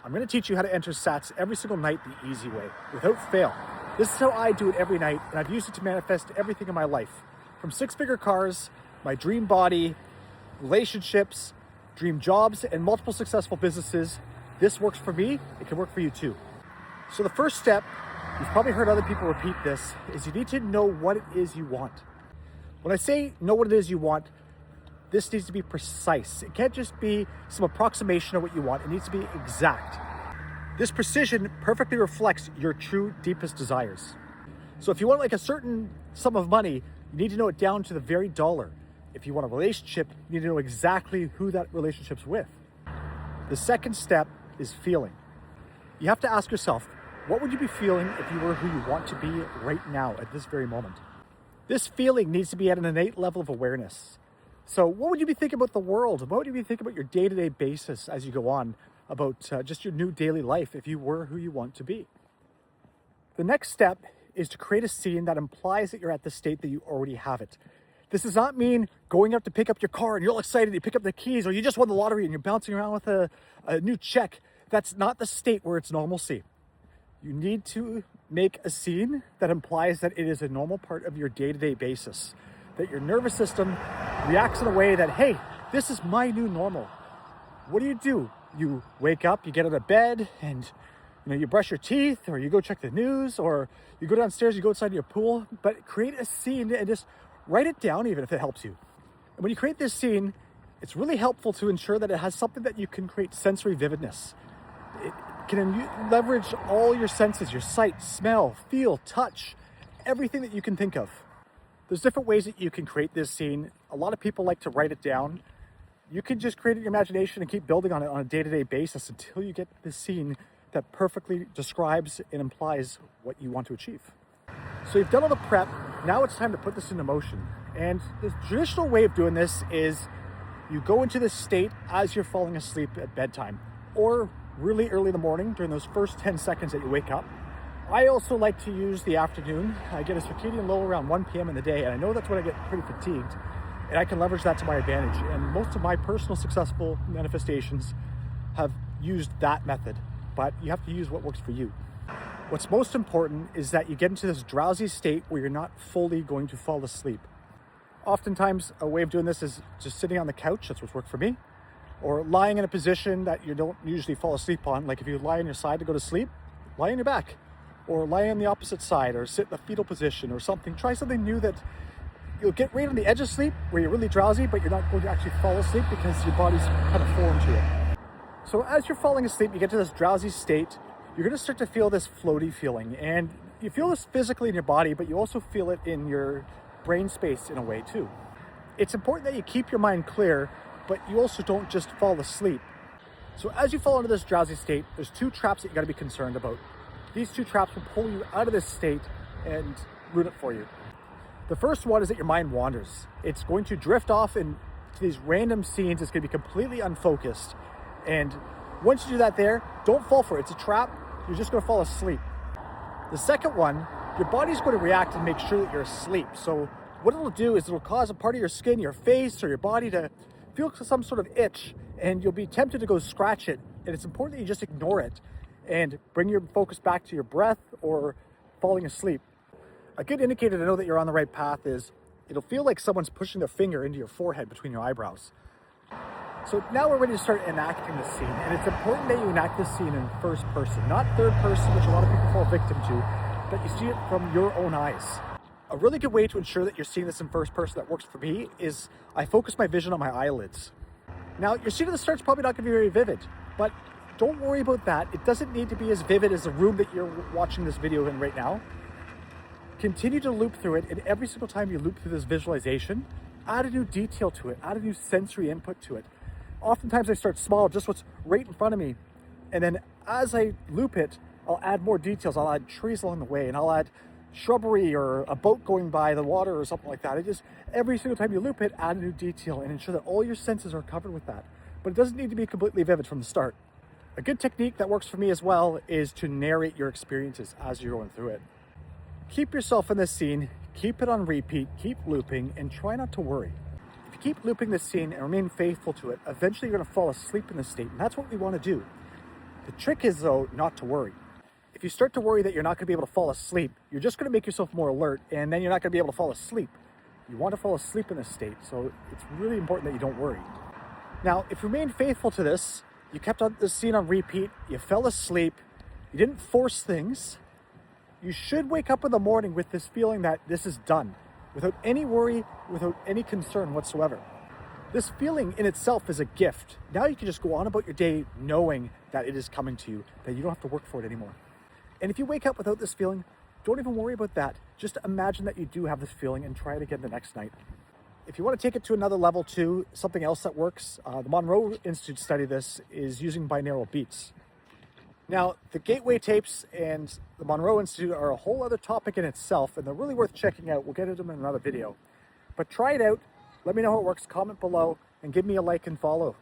I'm going to teach you how to enter SATS every single night the easy way, without fail. This is how I do it every night, and I've used it to manifest everything in my life. From six-figure cars, my dream body, relationships, dream jobs, and multiple successful businesses. This works for me, it can work for you too. So the first step, you've probably heard other people repeat this, is you need to know what it is you want. When I say know what it is you want, this needs to be precise. It can't just be some approximation of what you want. It needs to be exact. This precision perfectly reflects your true deepest desires. So if you want like a certain sum of money, you need to know it down to the very dollar. If you want a relationship, you need to know exactly who that relationship's with. The second step is feeling. You have to ask yourself, what would you be feeling if you were who you want to be right now at this very moment? This feeling needs to be at an innate level of awareness. So what would you be thinking about the world? What would you be thinking about your day-to-day basis as you go on about just your new daily life if you were who you want to be? The next step is to create a scene that implies that you're at the state that you already have it. This does not mean going up to pick up your car and you're all excited, you pick up the keys, or you just won the lottery and you're bouncing around with a new check. That's not the state where it's normalcy. You need to make a scene that implies that it is a normal part of your day-to-day basis, that your nervous system reacts in a way that, hey, this is my new normal. What do? You wake up, you get out of bed, and you brush your teeth, or you go check the news, or you go downstairs, you go outside to your pool, but create a scene and just write it down even if it helps you. And when you create this scene, it's really helpful to ensure that it has something that you can create sensory vividness. It can leverage all your senses, your sight, smell, feel, touch, everything that you can think of. There's different ways that you can create this scene. A lot of people like to write it down. You can just create it in your imagination and keep building on it on a day-to-day basis until you get this scene that perfectly describes and implies what you want to achieve. So you've done all the prep, now it's time to put this into motion. And the traditional way of doing this is you go into this state as you're falling asleep at bedtime, or really early in the morning during those first 10 seconds that you wake up. I also like to use the afternoon. I get a circadian low around 1 p.m. in the day, and I know that's when I get pretty fatigued, and I can leverage that to my advantage. And most of my personal successful manifestations have used that method, but you have to use what works for you. What's most important is that you get into this drowsy state where you're not fully going to fall asleep. Oftentimes, a way of doing this is just sitting on the couch. That's what's worked for me. Or lying in a position that you don't usually fall asleep on. Like if you lie on your side to go to sleep, lie on your back. Or lie on the opposite side, or sit in the fetal position or something. Try something new that you'll get right on the edge of sleep where you're really drowsy, but you're not going to actually fall asleep because your body's kind of foreign to it. So as you're falling asleep, you get to this drowsy state, you're going to start to feel this floaty feeling. And you feel this physically in your body, but you also feel it in your brain space in a way too. It's important that you keep your mind clear, but you also don't just fall asleep. So as you fall into this drowsy state, there's two traps that you got to be concerned about. These two traps will pull you out of this state and ruin it for you. The first one is that your mind wanders. It's going to drift off into these random scenes. It's going to be completely unfocused. And once you do that there, don't fall for it. It's a trap. You're just going to fall asleep. The second one, your body's going to react and make sure that you're asleep. So what it'll do is it'll cause a part of your skin, your face, or your body to feel some sort of itch, and you'll be tempted to go scratch it. And it's important that you just ignore it and bring your focus back to your breath or falling asleep. A good indicator to know that you're on the right path is it'll feel like someone's pushing their finger into your forehead between your eyebrows. So now we're ready to start enacting the scene, and it's important that you enact this scene in first person, not third person, which a lot of people fall victim to, but you see it from your own eyes. A really good way to ensure that you're seeing this in first person that works for me is I focus my vision on my eyelids. Now, your scene at the start's probably not going to be very vivid, but don't worry about that. It doesn't need to be as vivid as the room that you're watching this video in right now. Continue to loop through it, and every single time you loop through this visualization, add a new detail to it, add a new sensory input to it. Oftentimes I start small, just what's right in front of me, and then as I loop it, I'll add more details. I'll add trees along the way, and I'll add shrubbery or a boat going by the water or something like that. It just, every single time you loop it, add a new detail and ensure that all your senses are covered with that. But it doesn't need to be completely vivid from the start. A good technique that works for me as well is to narrate your experiences as you're going through it. Keep yourself in this scene, keep it on repeat, keep looping, and try not to worry. If you keep looping this scene and remain faithful to it, eventually you're going to fall asleep in this state, and that's what we want to do. The trick is, though, not to worry. If you start to worry that you're not going to be able to fall asleep, you're just going to make yourself more alert, and then you're not going to be able to fall asleep. You want to fall asleep in this state, so it's really important that you don't worry. Now, if you remain faithful to this, you kept on the scene on repeat, you fell asleep, you didn't force things, you should wake up in the morning with this feeling that this is done, without any worry, without any concern whatsoever. This feeling in itself is a gift. Now you can just go on about your day knowing that it is coming to you, that you don't have to work for it anymore. And if you wake up without this feeling, don't even worry about that. Just imagine that you do have this feeling and try it again the next night. If you want to take it to another level too, something else that works, the Monroe Institute study this, is using binaural beats. Now, the Gateway tapes and the Monroe Institute are a whole other topic in itself, and they're really worth checking out. We'll get into them in another video. But try it out, let me know how it works, comment below, and give me a like and follow.